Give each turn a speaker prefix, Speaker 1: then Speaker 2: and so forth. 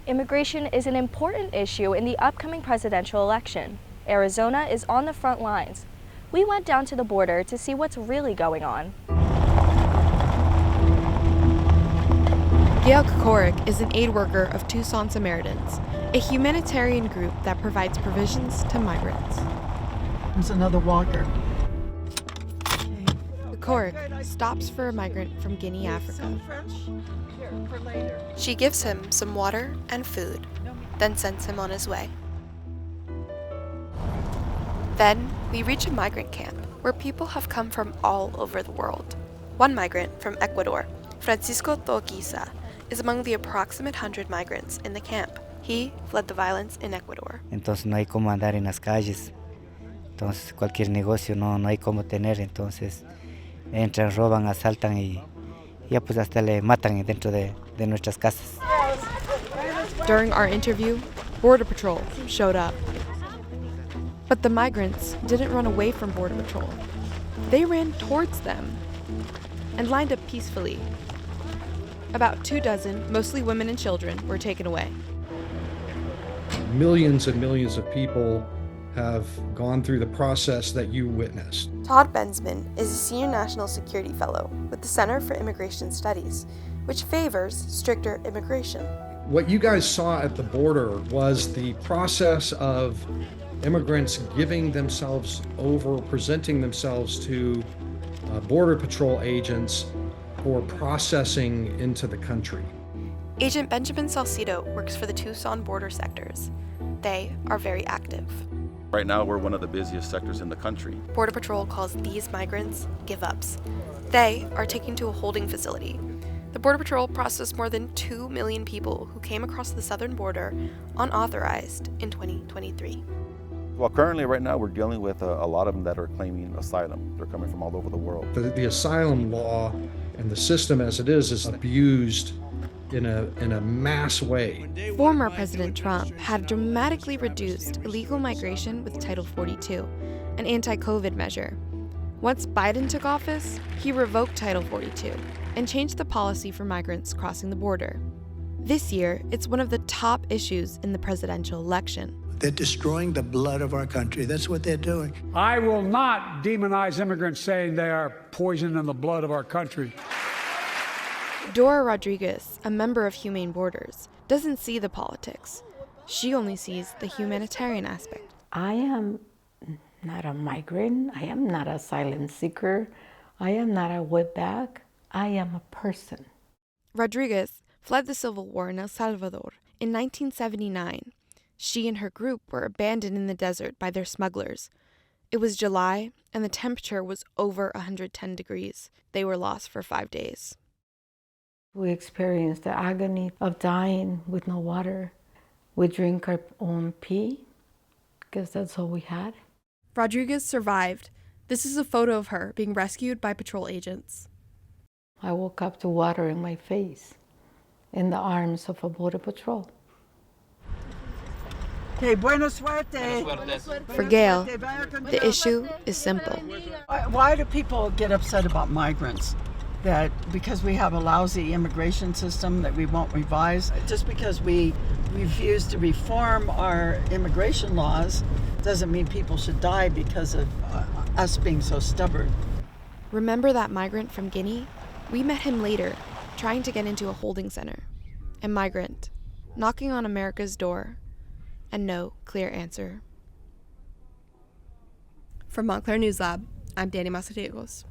Speaker 1: Immigration is an important issue in the upcoming presidential election. Arizona is on the front lines. We went down to the border to see what's really going on.
Speaker 2: Gail Kokorik is an aid worker of Tucson Samaritans, a humanitarian group that provides provisions to migrants.
Speaker 3: There's another walker.
Speaker 2: Kokorik stops for a migrant from Guinea, Africa. She gives him some water and food, then sends him on his way. Then we reach a migrant camp where people have come from all over the world. One migrant from Ecuador, Francisco Toquiza, is among the approximate 100 migrants in the camp. He fled the violence in Ecuador.
Speaker 4: Entonces no hay cómo andar en las calles. Entonces cualquier negocio no hay cómo tener. Entonces entran, roban, asaltan y ya pues hasta le matan dentro de nuestras casas.
Speaker 2: During our interview, Border Patrol showed up. But the migrants didn't run away from Border Patrol. They ran towards them and lined up peacefully. About 24, mostly women and children, were taken away.
Speaker 5: Millions and millions of people have gone through the process that you witnessed.
Speaker 2: Todd Bensman is a senior national security fellow with the Center for Immigration Studies, which favors stricter immigration.
Speaker 5: What you guys saw at the border was the process of immigrants giving themselves over, presenting themselves to Border Patrol agents for processing into the country.
Speaker 2: Agent Benjamin Salcido works for the Tucson border sectors. They are very active.
Speaker 6: Right now, we're one of the busiest sectors in the country.
Speaker 2: Border Patrol calls these migrants give-ups. They are taken to a holding facility. The Border Patrol processed more than 2 million people who came across the southern border unauthorized in 2023.
Speaker 6: Well, currently, right now, we're dealing with a lot of them that are claiming asylum. They're coming from all over the world.
Speaker 5: The asylum law and the system as it is abused in a mass way.
Speaker 2: Former President Trump had dramatically reduced illegal migration with Title 42, an anti-COVID measure. Once Biden took office, he revoked Title 42 and changed the policy for migrants crossing the border. This year, it's one of the top issues in the presidential election.
Speaker 7: They're destroying the blood of our country. That's what they're doing.
Speaker 8: I will not demonize immigrants saying they are poison in the blood of our country.
Speaker 2: Dora Rodriguez, a member of Humane Borders, doesn't see the politics. She only sees the humanitarian aspect.
Speaker 9: I am not a migrant. I am not an asylum seeker. I am not a wetback. I am a person.
Speaker 2: Rodriguez fled the civil war in El Salvador in 1979. She and her group were abandoned in the desert by their smugglers. It was July, and the temperature was over 110 degrees. They were lost for 5 days.
Speaker 9: We experienced the agony of dying with no water. We drink our own pee, because that's all we had.
Speaker 2: Rodriguez survived. This is a photo of her being rescued by patrol agents.
Speaker 9: I woke up to water in my face, in the arms of a border patrol.
Speaker 3: Okay, buena suerte.
Speaker 2: For Gail, the issue is simple.
Speaker 3: Why do people get upset about migrants? That because we have a lousy immigration system that we won't revise? Just because we refuse to reform our immigration laws doesn't mean people should die because of us being so stubborn.
Speaker 2: Remember that migrant from Guinea? We met him later, trying to get into a holding center. A migrant, knocking on America's door, and no clear answer. From Montclair News Lab, I'm Danny Masariegos.